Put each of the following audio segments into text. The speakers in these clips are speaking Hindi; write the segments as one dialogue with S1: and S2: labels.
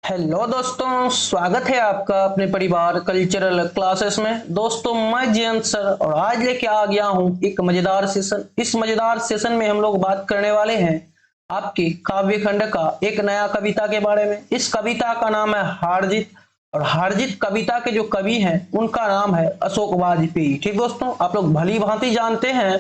S1: हेलो दोस्तों, स्वागत है आपका अपने परिवार कल्चरल क्लासेस में। दोस्तों, मैं जयंत सर और आज लेके आ गया हूं एक मजेदार सेशन। इस मजेदार सेशन में हम लोग बात करने वाले हैं आपके काव्य खंड का एक नया कविता के बारे में। इस कविता का नाम है हारजीत और हारजीत कविता के जो कवि हैं उनका नाम है अशोक वाजपेयी। ठीक दोस्तों, आप लोग भली भांति जानते हैं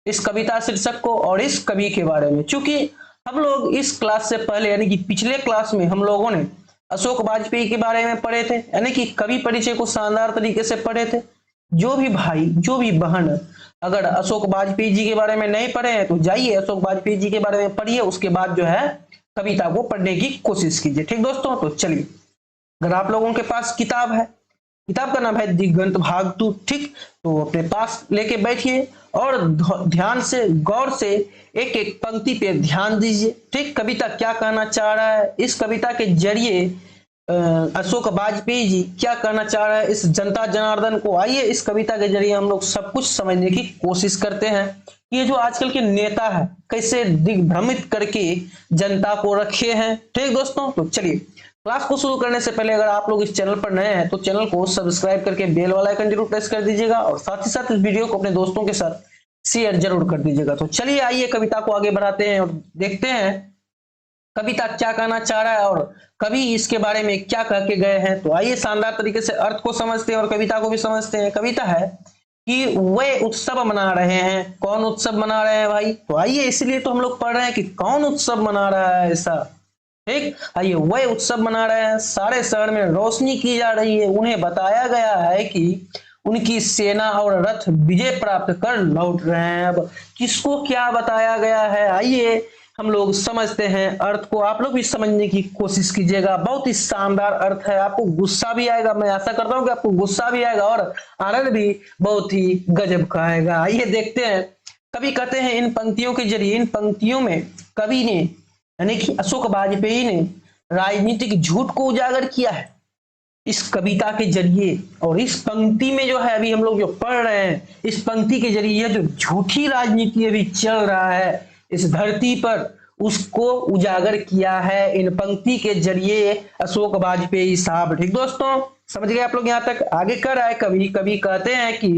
S1: इस कविता शीर्षक को और इस कवि के बारे में, क्योंकि हम लोग इस क्लास से पहले यानी कि पिछले क्लास में हम लोगों ने अशोक वाजपेयी के बारे में पढ़े थे, यानी कि कवि परिचय को शानदार तरीके से पढ़े थे। जो भी भाई जो भी बहन अगर अशोक वाजपेयी जी के बारे में नहीं पढ़े हैं तो जाइए अशोक वाजपेयी जी के बारे में पढ़िए, उसके बाद जो है कविता को पढ़ने की कोशिश कीजिए। ठीक दोस्तों, तो चलिए, अगर आप लोगों के पास किताब है, किताब का नाम है दिगंत भाग 2, ठीक, तो अपने पास लेके बैठिए और ध्यान से गौर से एक एक पंक्ति पे ध्यान दीजिए। ठीक, कविता क्या कहना चाह रहा है, इस कविता के जरिए अशोक वाजपेयी जी क्या कहना चाह रहा है इस जनता जनार्दन को। आइए इस कविता के जरिए हम लोग सब कुछ समझने की कोशिश करते हैं। ये जो आजकल के नेता है कैसे दिग्भ्रमित करके जनता को रखे हैं। ठीक दोस्तों, तो चलिए क्लास को शुरू करने से पहले अगर आप लोग इस चैनल पर नए हैं तो चैनल को सब्सक्राइब करके बेल वाला आइकन जरूर प्रेस कर दीजिएगा और साथ ही साथ इस वीडियो को अपने दोस्तों के साथ शेयर जरूर कर दीजिएगा। तो चलिए आइए कविता को आगे बढ़ाते हैं और देखते हैं कविता क्या कहना चाह रहा है और कवि इसके बारे में क्या कह के गए हैं। तो आइए शानदार तरीके से अर्थ को समझते हैं और कविता को भी समझते हैं। कविता है कि वे उत्सव मना रहे हैं। कौन उत्सव मना रहे हैं भाई? तो आइए, इसलिए तो हम लोग पढ़ रहे हैं कि कौन उत्सव मना रहा है ऐसा। ठीक, आइए, वह उत्सव मना रहे हैं, सारे शहर में रोशनी की जा रही है। उन्हें बताया गया है कि उनकी सेना और रथ विजय प्राप्त कर लौट रहे हैं। अब किसको क्या बताया गया है, आइए हम लोग समझते हैं अर्थ को। आप लोग भी समझने की कोशिश कीजिएगा, बहुत ही शानदार अर्थ है। आपको गुस्सा भी आएगा, मैं आशा करता हूं कि आपको गुस्सा भी आएगा और आनंद भी बहुत ही गजब का आएगा। आइए देखते हैं। कवि कहते हैं इन पंक्तियों के जरिए, इन पंक्तियों में कवि ने यानी कि अशोक वाजपेयी ने राजनीतिक झूठ को उजागर किया है इस कविता के जरिए। और इस पंक्ति में जो है अभी हम लोग जो पढ़ रहे हैं, इस पंक्ति के जरिए जो झूठी राजनीति अभी चल रहा है इस धरती पर, उसको उजागर किया है इन पंक्ति के जरिए अशोक वाजपेयी साहब। ठीक दोस्तों, समझ गए आप लोग? यहां तक आगे कर रहा है कवि। कवि कहते हैं कि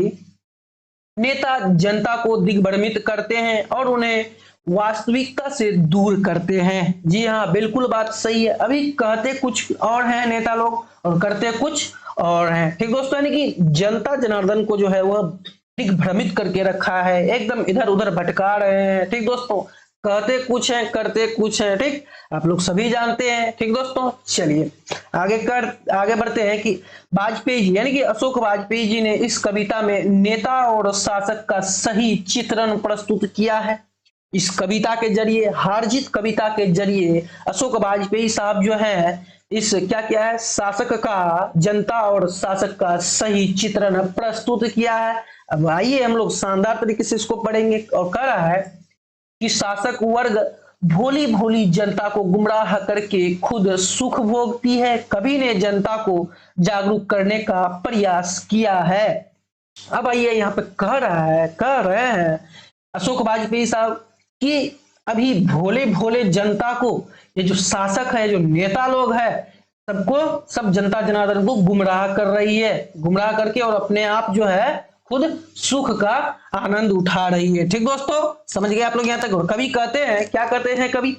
S1: नेता जनता को दिग्भ्रमित करते हैं और उन्हें वास्तविकता से दूर करते हैं। जी हाँ, बिल्कुल बात सही है। अभी कहते कुछ और हैं नेता लोग और करते कुछ और हैं। ठीक दोस्तों, यानी कि जनता जनार्दन को जो है वह दिग्भ्रमित करके रखा है, एकदम इधर उधर भटका रहे हैं। ठीक दोस्तों, कहते कुछ हैं करते कुछ हैं। ठीक, आप लोग सभी जानते हैं। ठीक दोस्तों, चलिए आगे बढ़ते हैं कि वाजपेयी जी यानी कि अशोक वाजपेयी जी ने इस कविता में नेता और शासक का सही चित्रण प्रस्तुत किया है। इस कविता के जरिए, हारजीत कविता के जरिए अशोक वाजपेयी साहब जो है इस क्या किया है, शासक का, जनता और शासक का सही चित्रण प्रस्तुत किया है। अब आइए हम लोग शानदार तरीके से इसको पढ़ेंगे। और कह रहा है कि शासक वर्ग भोली भोली जनता को गुमराह करके खुद सुख भोगती है। कवि ने जनता को जागरूक करने का प्रयास किया है। अब आइए यहाँ पे कह रहे हैं अशोक वाजपेयी साहब कि अभी भोले भोले जनता को, ये जो शासक है, जो नेता लोग है, सबको, सब जनता जनार्दन को गुमराह कर रही है, गुमराह करके और अपने आप जो है खुद सुख का आनंद उठा रही है। ठीक दोस्तों, समझ गए आप लोग यहाँ तक? कवि कहते हैं, क्या कहते हैं कवि?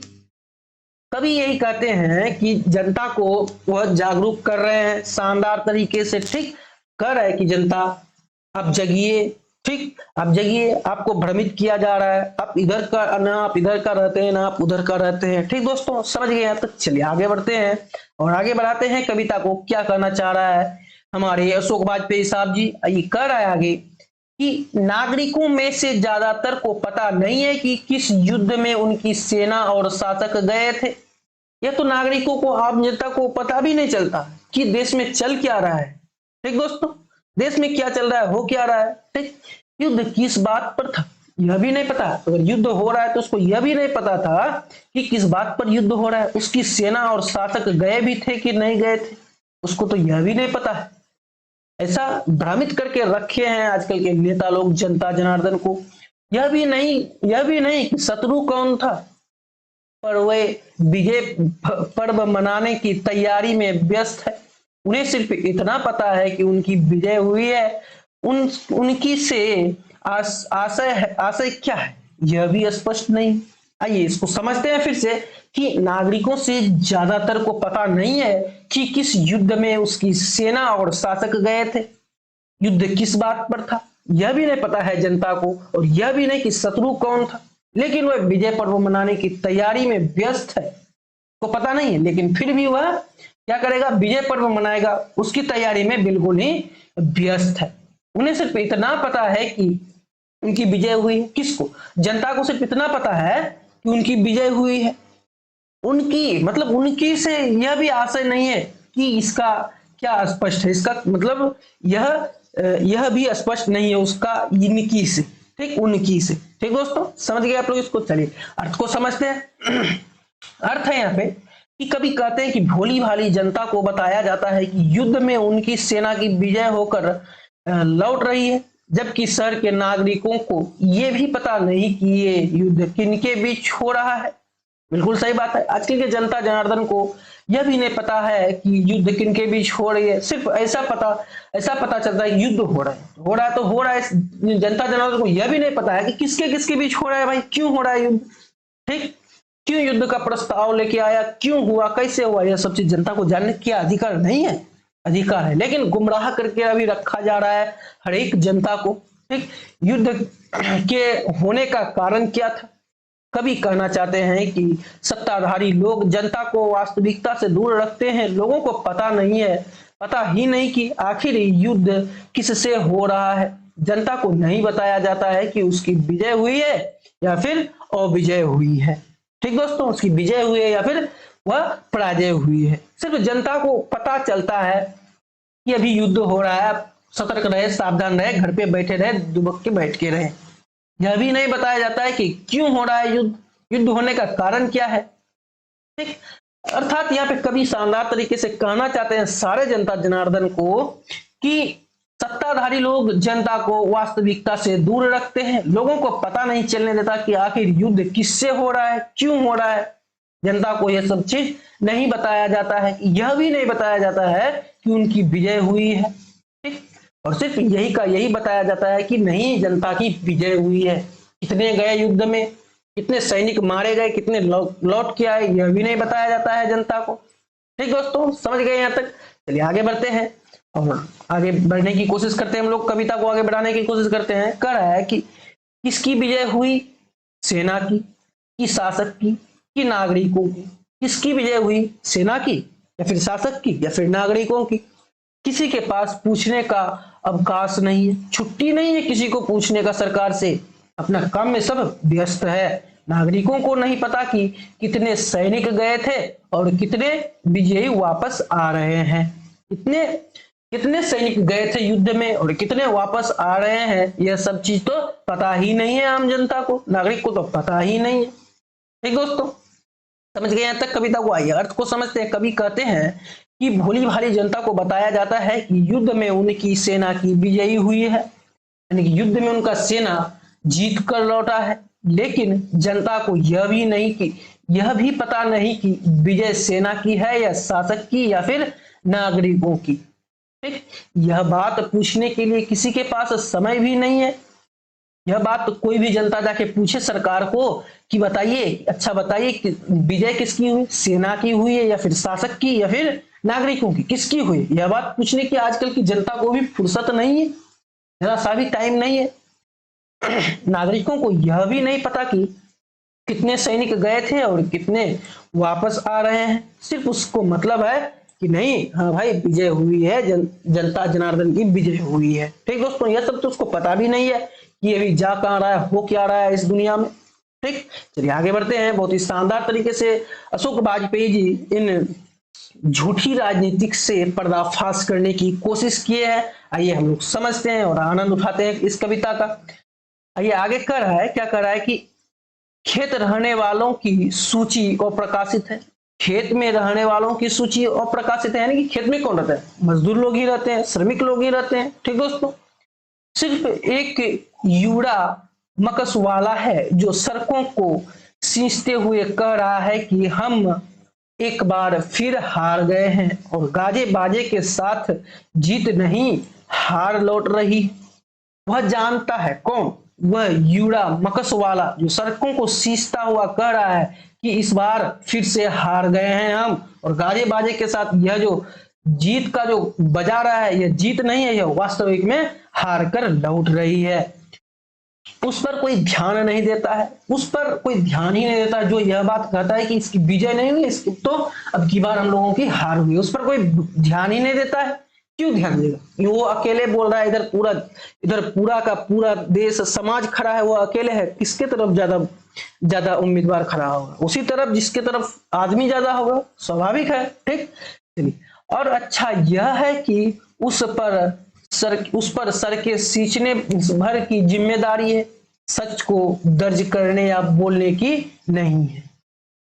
S1: कवि यही कहते हैं कि जनता को वह जागरूक कर रहे हैं शानदार तरीके से। ठीक, कह रहे हैं कि जनता आप जगिए। ठीक, आप जगिए, आपको भ्रमित किया जा रहा है, आप इधर का ना, आप इधर का रहते हैं ना, आप उधर का रहते हैं। ठीक दोस्तों, समझ गए यहाँ तक? चलिए आगे बढ़ते हैं और आगे बढ़ाते हैं कविता को क्या कहना चाह रहा है हमारे अशोक वाजपेयी साहब जी। ये कह रहा है आगे कि नागरिकों में से ज्यादातर को पता नहीं है कि किस युद्ध में उनकी सेना और शासक गए थे। यह तो नागरिकों को, आम जनता को पता भी नहीं चलता कि देश में चल क्या रहा है। ठीक दोस्तों, देश में क्या चल रहा है, हो क्या रहा है। ठीक, युद्ध किस बात पर था यह भी नहीं पता। अगर युद्ध हो रहा है तो उसको यह भी नहीं पता था कि किस बात पर युद्ध हो रहा है, उसकी सेना और शासक गए भी थे कि नहीं गए थे, उसको तो यह भी नहीं पता है। ऐसा भ्रमित करके रखे हैं आजकल के नेता लोग जनता जनार्दन को। यह भी नहीं कि शत्रु कौन था, पर वे विजय पर्व मनाने की तैयारी में व्यस्त है। उन्हें सिर्फ इतना पता है कि उनकी विजय हुई है। उनकी से आशय क्या है यह भी स्पष्ट नहीं। आइए इसको समझते हैं फिर से कि नागरिकों से ज्यादातर को पता नहीं है कि किस युद्ध में उसकी सेना और शासक गए थे, युद्ध किस बात पर था, यह भी नहीं पता है जनता को, और यह भी नहीं कि शत्रु कौन था। लेकिन वह विजय पर्व मनाने की तैयारी में व्यस्त है, को पता नहीं है, लेकिन फिर भी वह क्या करेगा, विजय पर्व मनाएगा, उसकी तैयारी में बिल्कुल ही व्यस्त है। उन्हें सिर्फ इतना पता है कि उनकी विजय हुई है। किसको? जनता को सिर्फ इतना पता है कि उनकी विजय हुई है। उनकी मतलब उनकी से यह भी आशय नहीं है कि इसका क्या स्पष्ट है, इसका मतलब यह भी स्पष्ट नहीं है उसका इनकी से, ठीक, उनकी से। ठीक दोस्तों, समझ गए आप लोग इसको। चलिए अर्थ को समझते हैं। अर्थ है यहाँ पे कि कभी कहते हैं कि भोली भाली जनता को बताया जाता है कि युद्ध में उनकी सेना की विजय होकर लौट रही है, जबकि शहर के नागरिकों को यह भी पता नहीं कि ये युद्ध किनके बीच हो रहा है। बिल्कुल सही बात है। आजकल के जनता जनार्दन को यह भी नहीं पता है कि युद्ध किनके बीच हो रही है। सिर्फ ऐसा पता चलता है युद्ध हो रहा है तो हो रहा है। जनता जनार्दन को यह भी नहीं पता है कि किसके बीच हो रहा है, भाई क्यों हो रहा है युद्ध, ठीक, क्यों युद्ध का प्रस्ताव लेके आया, क्यों हुआ, कैसे हुआ, यह सब चीज जनता को जानने का अधिकार नहीं है, अधिकार है, लेकिन गुमराह करके अभी रखा जा रहा है हर एक जनता को। ठीक, युद्ध के होने का कारण क्या था? कभी कहना चाहते हैं कि सत्ताधारी लोग जनता को वास्तविकता से दूर रखते हैं। लोगों को पता ही नहीं कि आखिर युद्ध किससे हो रहा है। जनता को नहीं बताया जाता है कि उसकी विजय हुई है या फिर अविजय हुई है। ठीक दोस्तों, उसकी विजय हुई है या फिर वह पराजय हुई है। सिर्फ जनता को पता चलता है कि अभी युद्ध हो रहा है, सतर्क रहे, सावधान रहे, घर पे बैठे रहे, दुबक के बैठ के रहे। यह भी नहीं बताया जाता है कि क्यों हो रहा है युद्ध होने का कारण क्या है। ठीक, अर्थात यहाँ पे कभी शानदार तरीके से कहना चाहते हैं सारे जनता जनार्दन को कि सत्ताधारी लोग जनता को वास्तविकता से दूर रखते हैं। लोगों को पता नहीं चलने देता कि आखिर युद्ध किससे हो रहा है, क्यों हो रहा है। जनता को यह सब चीज नहीं बताया जाता है। यह भी नहीं बताया जाता है कि उनकी विजय हुई है। ठीक, और सिर्फ यही बताया जाता है कि नहीं, जनता की विजय हुई है। कितने गए युद्ध में, कितने सैनिक मारे गए, कितने लौट के आए, यह भी नहीं बताया जाता है जनता को। ठीक दोस्तों, समझ गए यहाँ तक। चलिए आगे बढ़ते हैं और आगे बढ़ने की कोशिश करते हैं। हम लोग कविता को आगे बढ़ाने की कोशिश करते हैं। कह रहा है कि किसकी विजय हुई, सेना की, कि शासक की, कि नागरिकों की। किसकी विजय हुई, सेना की या फिर शासक की या फिर नागरिकों की। किसी के पास पूछने का अवकाश नहीं है, छुट्टी नहीं है किसी को पूछने का सरकार से। अपना काम में सब व्यस्त है। नागरिकों को नहीं पता कि कितने सैनिक गए थे और कितने विजयी वापस आ रहे हैं। कितने सैनिक गए थे युद्ध में और कितने वापस आ रहे हैं, यह सब चीज तो पता ही नहीं है आम जनता को, नागरिक को तो पता ही नहीं है। ठीक दोस्तों, समझ गए यहाँ तक कविता को। आइए अर्थ को समझते हैं। कवि कहते हैं कि भोली भाली जनता को बताया जाता है कि युद्ध में उनकी सेना की विजयी हुई है, यानी कि युद्ध में उनका सेना जीत कर लौटा है। लेकिन जनता को यह भी पता नहीं कि विजय सेना की है या शासक की या फिर नागरिकों की। ठीक, यह बात पूछने के लिए किसी के पास समय भी नहीं है। यह बात तो कोई भी जनता जाके पूछे सरकार को कि बताइए, अच्छा बताइए कि विजय किसकी हुई, सेना की हुई है या फिर शासक की या फिर नागरिकों की, किसकी हुई। यह बात पूछने की आजकल की जनता को भी फुर्सत नहीं है, जरा सा भी टाइम नहीं है। नागरिकों को यह भी नहीं पता कि कितने सैनिक गए थे और कितने वापस आ रहे हैं। सिर्फ उसको मतलब है कि नहीं, हाँ भाई विजय हुई है, जनता जनार्दन की विजय हुई है। ठीक दोस्तों, यह सब तो उसको पता भी नहीं है कि अभी जा कहाँ रहा है, हो क्या रहा है इस दुनिया में। ठीक, चलिए आगे बढ़ते हैं। बहुत ही शानदार तरीके से अशोक वाजपेयी जी इन झूठी राजनीतिक से पर्दाफाश करने की कोशिश किए हैं। आइए हम लोग समझते हैं और आनंद उठाते हैं इस कविता का। आइए आगे कह रहा है, क्या कह रहा है कि खेत रहने वालों की सूची अप्रकाशित है। खेत में रहने वालों की सूची अप्रकाशित है, यानी कि खेत में कौन रहता है, मजदूर लोग ही रहते हैं, श्रमिक लोग ही रहते हैं। ठीक दोस्तों, सिर्फ एक यूड़ा मकस वाला है जो सड़कों को सींचते हुए कह रहा है कि हम एक बार फिर हार गए हैं और गाजे बाजे के साथ जीत नहीं हार लौट रही। वह जानता है, कौन? वह यूड़ा मकस वाला जो सड़कों को सींचता हुआ कह रहा है कि इस बार फिर से हार गए हैं हम, और गाजे बाजे के साथ यह जो जीत का जो बजा रहा है यह जीत नहीं है, यह वास्तविक में हार कर लौट रही है। उस पर कोई ध्यान नहीं देता है, उस पर कोई ध्यान ही नहीं देता जो यह बात कहता है कि इसकी विजय नहीं हुई, इसकी तो अब की बार हम लोगों की हार हुई। उस पर कोई ध्यान ही नहीं देता है। क्यों ध्यान देगा? वो अकेले बोल रहा है, इधर पूरा का पूरा देश समाज खड़ा है, वो अकेले है। किसके तरफ ज्यादा उम्मीदवार खड़ा होगा? उसी तरफ जिसके तरफ आदमी ज्यादा होगा, स्वाभाविक है। ठीक, चलिए। और अच्छा यह है कि उस पर सर के सींचने भर की जिम्मेदारी है, सच को दर्ज करने या बोलने की नहीं है।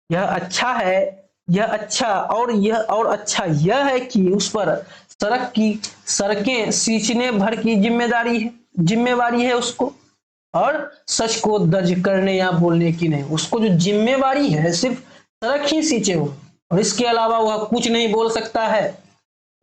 S1: यह अच्छा है, यह अच्छा और अच्छा यह है कि उस पर सड़कें सींचने भर की जिम्मेवारी है उसको, और सच को दर्ज करने या बोलने की नहीं। उसको जो जिम्मेवारी है सिर्फ सड़क ही सींचे हो, और इसके अलावा वह कुछ नहीं बोल सकता है,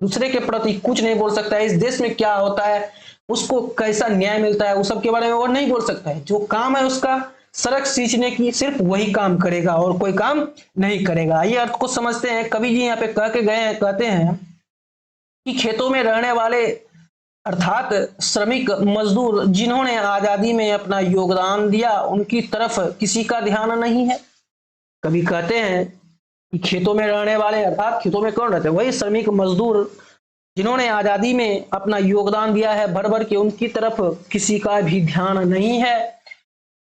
S1: दूसरे के प्रति कुछ नहीं बोल सकता है। इस देश में क्या होता है, उसको कैसा न्याय मिलता है, उस सब के बारे में वो नहीं बोल सकता है। जो काम है उसका सड़क सींचने की, सिर्फ वही काम करेगा और कोई काम नहीं करेगा। ये अर्थ को समझते हैं। कवि जी यहाँ पे कह के गए हैं, कहते हैं कि खेतों में रहने वाले अर्थात श्रमिक मजदूर जिन्होंने आजादी में अपना योगदान दिया, उनकी तरफ किसी का ध्यान नहीं है। कवि कहते हैं कि खेतों में रहने वाले, अर्थात खेतों में कौन रहते हैं? वही श्रमिक मजदूर जिन्होंने आजादी में अपना योगदान दिया है भर भर के, उनकी तरफ किसी का भी ध्यान नहीं है।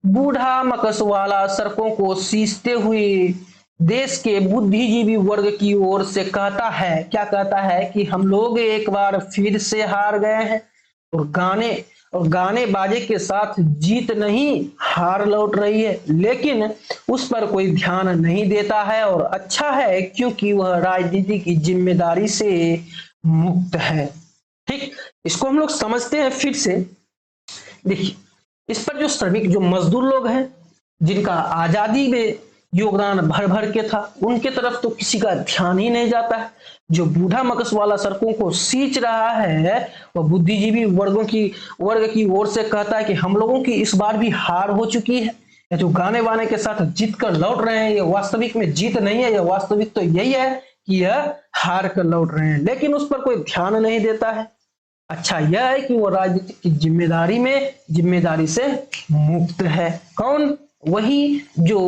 S1: बूढ़ा मकस वाला सड़कों को सींचते हुए देश के बुद्धिजीवी वर्ग की ओर से कहता है, क्या कहता है? कि हम लोग एक बार फिर से हार गए हैं, और गाने बाजे के साथ जीत नहीं हार लौट रही है। लेकिन उस पर कोई ध्यान नहीं देता है, और अच्छा है क्योंकि वह राजनीति की जिम्मेदारी से मुक्त है। ठीक, इसको हम लोग समझते हैं फिर से। देखिए, इस पर जो श्रमिक जो मजदूर लोग हैं, जिनका आजादी में योगदान भर भर के था, उनके तरफ तो किसी का ध्यान ही नहीं जाता है। जो बूढ़ा मकस वाला सड़कों को सींच रहा है, वह बुद्धिजीवी वर्ग की ओर से कहता है कि हम लोगों की इस बार भी हार हो चुकी है। या जो गाने वाने के साथ जीत कर लौट रहे हैं, ये वास्तविक में जीत नहीं है, यह वास्तविक तो यही है कि यह हार कर लौट रहे हैं। लेकिन उस पर कोई ध्यान नहीं देता है। अच्छा यह है कि वो राजनीति की जिम्मेदारी से मुक्त है। कौन? वही जो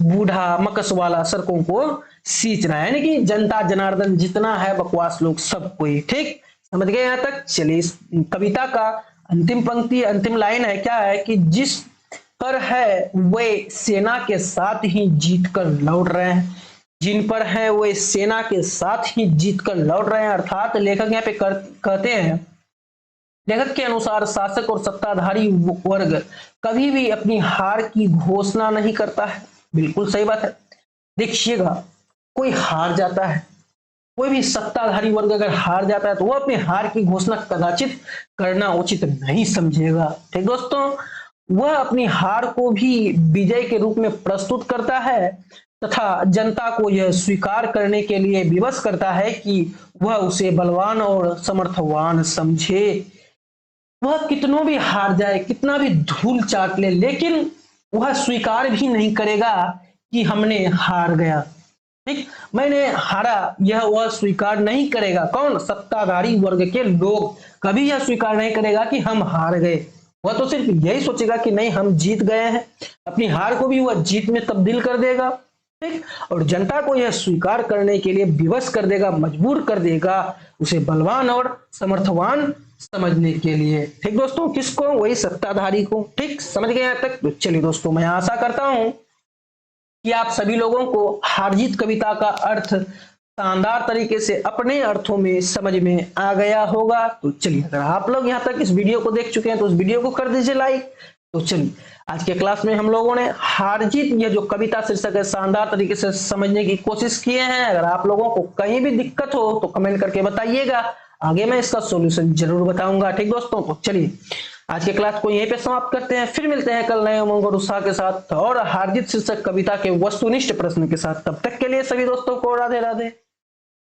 S1: बूढ़ा मकस वाला सड़कों को सींच रहा है, यानी कि जनता जनार्दन जितना है बकवास लोग सब कोई। ठीक, समझ गए यहाँ तक? चलिए, इस कविता का अंतिम पंक्ति, अंतिम लाइन है, क्या है? कि जिस पर है वे सेना के साथ ही जीत कर लौट रहे हैं, जिन पर है वे सेना के साथ ही जीत कर लौट रहे हैं। अर्थात लेखक यहाँ पे कहते हैं, लेखक के अनुसार शासक और सत्ताधारी वर्ग कभी भी अपनी हार की घोषणा नहीं करता है। बिल्कुल सही बात है। देखिएगा, कोई हार जाता है, कोई भी सत्ताधारी वर्ग अगर हार जाता है तो वह अपनी हार की घोषणा कदाचित करना उचित नहीं समझेगा। ठीक दोस्तों, वह अपनी हार को भी विजय के रूप में प्रस्तुत करता है तथा जनता को यह स्वीकार करने के लिए विवश करता है कि वह उसे बलवान और समर्थवान समझे। वह कितनों भी हार जाए, कितना भी धूल चाट ले, लेकिन वह स्वीकार भी नहीं करेगा कि हमने हार गया। ठीक, मैंने हारा, यह वह स्वीकार नहीं करेगा। कौन? सत्ताधारी वर्ग के लोग कभी यह स्वीकार नहीं करेगा कि हम हार गए। वह तो सिर्फ यही सोचेगा कि नहीं, हम जीत गए हैं। अपनी हार को भी वह जीत में तब्दील कर देगा। ठीक, और जनता को यह स्वीकार करने के लिए विवश कर देगा, मजबूर कर देगा उसे बलवान और समर्थवान समझने के लिए। ठीक दोस्तों, किसको? वही सत्ताधारी को। ठीक, समझ गए यहाँ तक? तो चलिए दोस्तों, मैं आशा करता हूं कि आप सभी लोगों को हार जीत कविता का अर्थ शानदार तरीके से अपने अर्थों में समझ में आ गया होगा। तो चलिए, अगर आप लोग यहाँ तक इस वीडियो को देख चुके हैं तो इस वीडियो को कर दीजिए लाइक। तो चलिए, आज के क्लास में हम लोगों ने हार जीत, यह जो कविता शीर्षक है, शानदार तरीके से समझने की कोशिश किए हैं। अगर आप लोगों को कहीं भी दिक्कत हो तो कमेंट करके बताइएगा, आगे मैं इसका सॉल्यूशन जरूर बताऊंगा। ठीक दोस्तों, तो चलिए आज के क्लास को यहीं पे समाप्त करते हैं, फिर मिलते हैं कल नए उमंग और उत्साह के साथ और हार्दिक शीर्षक कविता के वस्तुनिष्ठ प्रश्न के साथ। तब तक के लिए सभी दोस्तों को राधे राधे।